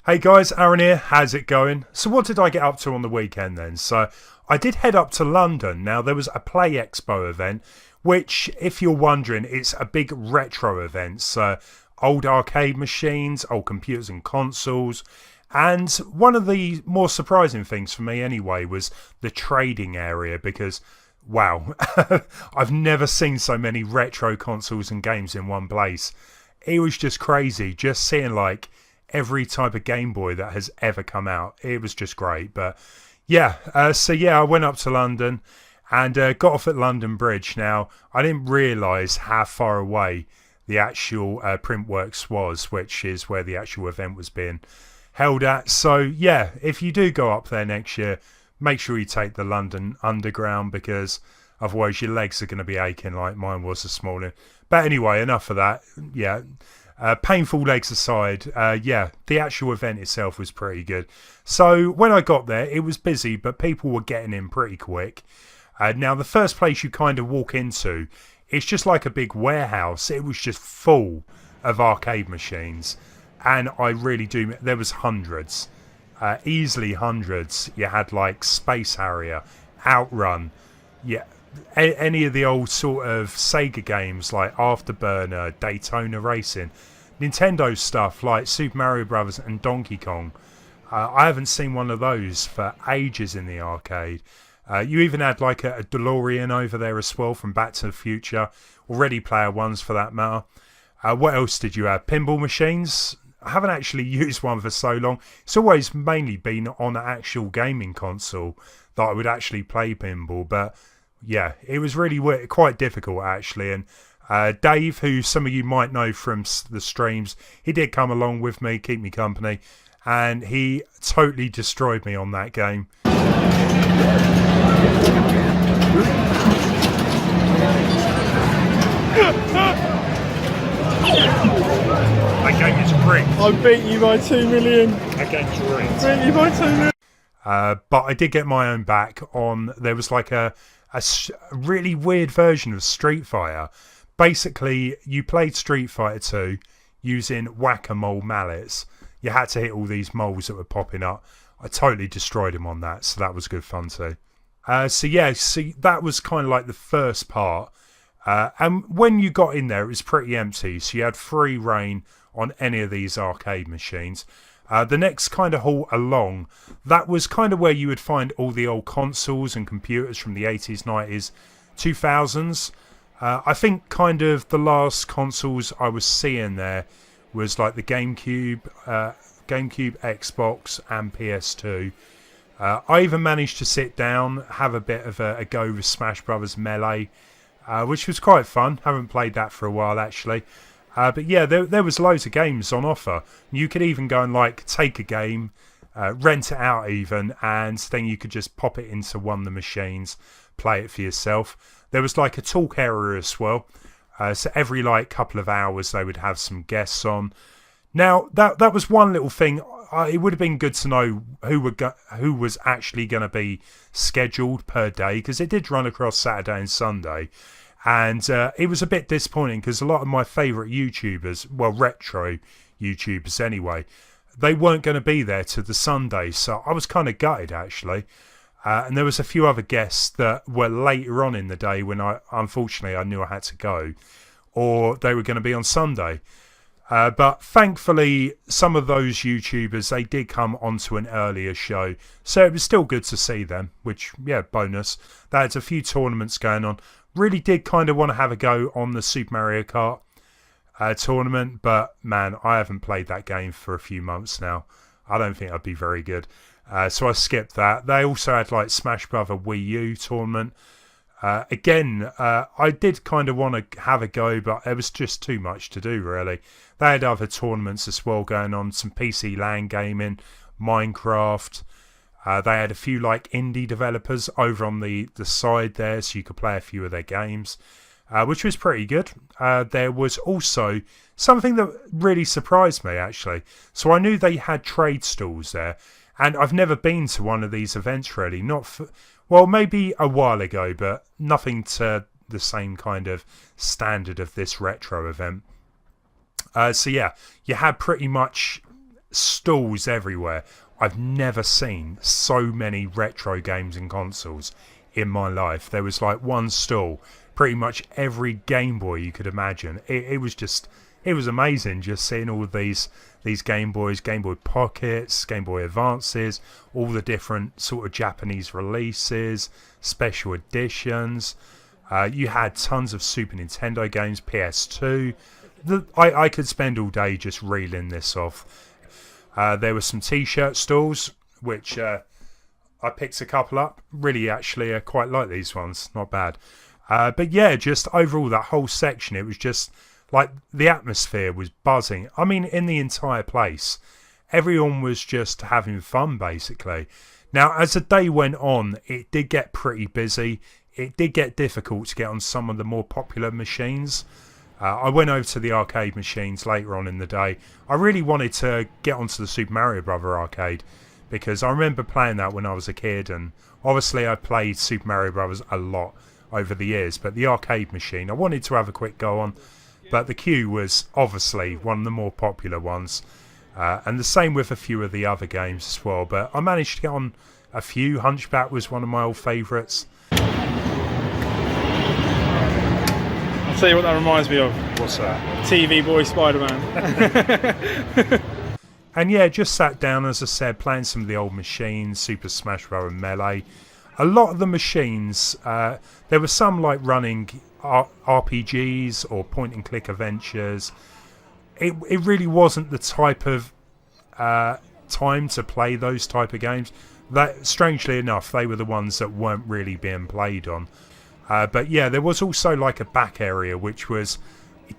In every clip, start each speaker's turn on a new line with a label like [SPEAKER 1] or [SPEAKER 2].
[SPEAKER 1] Hey guys, Aaron here. How's it going? So what did I get up to on the weekend then? So I did head up to London. Now there was a Play Expo event, which if you're wondering, it's a big retro event. So old arcade machines, old computers and consoles. And one of the more surprising things for me anyway was the trading area because wow, I've never seen so many retro consoles and games in one place. It was just crazy just seeing like every type of Game Boy that has ever come out. It was just great. But I went up to London and got off at London Bridge. Now, I didn't realise how far away the actual Printworks was, which is where the actual event was being held at. So, yeah, if you do go up there next year, make sure you take the London Underground because otherwise your legs are going to be aching like mine was this morning. But anyway, enough of that. Yeah. Painful legs aside, the actual event itself was pretty good. So when I got there, it was busy, but people were getting in pretty quick. Now, the first place you kind of walk into, it's just like a big warehouse. It was just full of arcade machines. And I really do, there was hundreds, easily hundreds. You had like Space Harrier, Outrun, yeah, any of the old sort of Sega games like Afterburner, Daytona Racing, Nintendo stuff like Super Mario Brothers and Donkey Kong. I haven't seen one of those for ages in the arcade. You even had like a DeLorean over there as well from Back to the Future, or Ready Player Ones for that matter. What else did you have? Pinball machines. I haven't actually used one for so long. It's always mainly been on an actual gaming console that I would actually play pinball, but yeah, it was really quite difficult actually. And Dave, who some of you might know from the streams, he did come along with me, keep me company, and he totally destroyed me on that game. That game is great.
[SPEAKER 2] I beat you by 2 million.
[SPEAKER 1] That game's great.
[SPEAKER 2] Beat you by 2 million.
[SPEAKER 1] But I did get my own back on. There was like a really weird version of Street Fighter. Basically, you played Street Fighter 2 using whack-a-mole mallets. You had to hit all these moles that were popping up. I totally destroyed him on that, so that was good fun too. That was kind of like the first part. And when you got in there, it was pretty empty, so you had free reign on any of these arcade machines. The next kind of hall along, that was kind of where you would find all the old consoles and computers from the 80s, 90s, 2000s. I think kind of the last consoles I was seeing there was like the GameCube, Xbox and PS2. I even managed to sit down, have a bit of a go with Smash Brothers Melee, which was quite fun. Haven't played that for a while actually. But yeah, there was loads of games on offer. You could even go and like take a game, rent it out even, and then you could just pop it into one of the machines, play it for yourself. There was like a talk area as well. So every like couple of hours they would have some guests on. Now that was one little thing. It would have been good to know who was actually going to be scheduled per day, because it did run across Saturday and Sunday. And it was a bit disappointing because a lot of my favourite YouTubers, well, retro YouTubers anyway, they weren't going to be there to the Sunday. So I was kind of gutted actually. And there was a few other guests that were later on in the day when unfortunately I knew I had to go, or they were going to be on Sunday. But thankfully, some of those YouTubers, they did come onto an earlier show. So it was still good to see them, which, yeah, bonus. They had a few tournaments going on. Really did kind of want to have a go on the Super Mario Kart tournament. But, man, I haven't played that game for a few months now. I don't think I'd be very good. So I skipped that. They also had, like, Smash Brother Wii U tournament. Again, I did kind of want to have a go, but it was just too much to do, really. They had other tournaments as well going on, some PC LAN gaming, Minecraft. They had a few like indie developers over on the side there, so you could play a few of their games, which was pretty good. There was also something that really surprised me, actually. So I knew they had trade stalls there, and I've never been to one of these events, really. Well, maybe a while ago, but nothing to the same kind of standard of this retro event. So yeah, you had pretty much stalls everywhere. I've never seen so many retro games and consoles in my life. There was like one stall, pretty much every Game Boy you could imagine. It was amazing just seeing all of these Game Boys, Game Boy Pockets, Game Boy Advances, all the different sort of Japanese releases, special editions. You had tons of Super Nintendo games, PS2. I could spend all day just reeling this off. There were some t-shirt stalls, which I picked a couple up. Really, actually, I quite like these ones. Not bad. But yeah, just overall, that whole section, it was just like the atmosphere was buzzing. I mean, in the entire place, everyone was just having fun, basically. Now, as the day went on, it did get pretty busy. It did get difficult to get on some of the more popular machines. I went over to the arcade machines later on in the day. I really wanted to get onto the Super Mario Bros. Arcade because I remember playing that when I was a kid, and obviously I played Super Mario Bros. A lot over the years, but the arcade machine I wanted to have a quick go on, but the queue was obviously one of the more popular ones, and the same with a few of the other games as well, but I managed to get on a few. Hunchback was one of my old favourites.
[SPEAKER 2] I'll tell you what that reminds me of.
[SPEAKER 1] What's that?
[SPEAKER 2] TV Boy Spider-Man.
[SPEAKER 1] And yeah, just sat down, as I said, playing some of the old machines, Super Smash Bros. And Melee. A lot of the machines, there were some like running RPGs or point-and-click adventures. It really wasn't the type of time to play those type of games. That, strangely enough, they were the ones that weren't really being played on. But yeah, there was also like a back area, which was,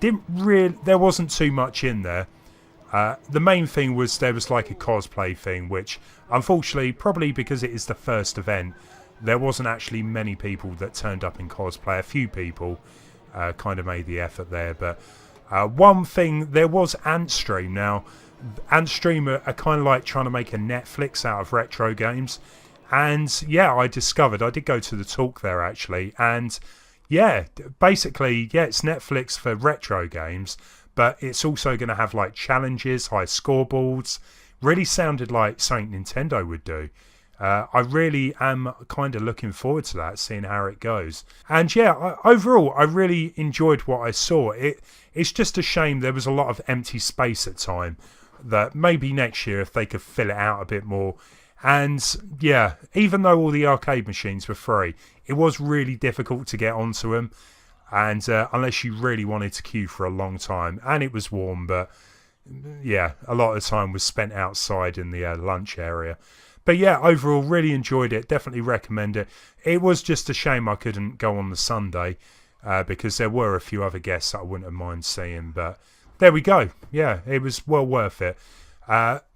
[SPEAKER 1] there wasn't too much in there. The main thing was there was like a cosplay thing, which unfortunately, probably because it is the first event, there wasn't actually many people that turned up in cosplay. A few people kind of made the effort there, but one thing, there was Antstream. Now, Antstream are kind of like trying to make a Netflix out of retro games. And yeah, I did go to the talk there actually, and yeah, basically, yeah, it's Netflix for retro games, but it's also going to have like challenges, high scoreboards. Really sounded like something Nintendo would do. I really am kind of looking forward to that, seeing how it goes. And yeah, overall, I really enjoyed what I saw. It's just a shame there was a lot of empty space at time, that maybe next year if they could fill it out a bit more. And yeah, even though all the arcade machines were free, it was really difficult to get onto them. And unless you really wanted to queue for a long time, and it was warm, but yeah, a lot of the time was spent outside in the lunch area. But yeah, overall, really enjoyed it. Definitely recommend it. It was just a shame I couldn't go on the Sunday because there were a few other guests that I wouldn't have mind seeing. But there we go. Yeah, it was well worth it.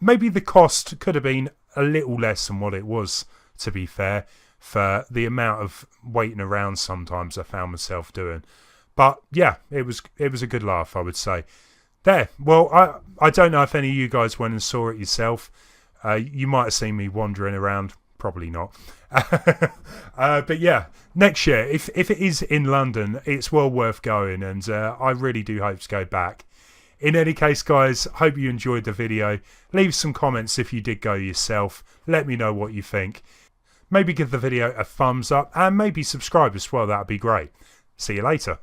[SPEAKER 1] Maybe the cost could have been a little less than what it was, to be fair, for the amount of waiting around sometimes I found myself doing. But yeah, it was a good laugh, I would say. There. Well, I don't know if any of you guys went and saw it yourself. You might have seen me wandering around. Probably not. But yeah, next year, if it is in London, it's well worth going, and I really do hope to go back. In any case, guys, hope you enjoyed the video. Leave some comments if you did go yourself. Let me know what you think. Maybe give the video a thumbs up and maybe subscribe as well. That would be great. See you later.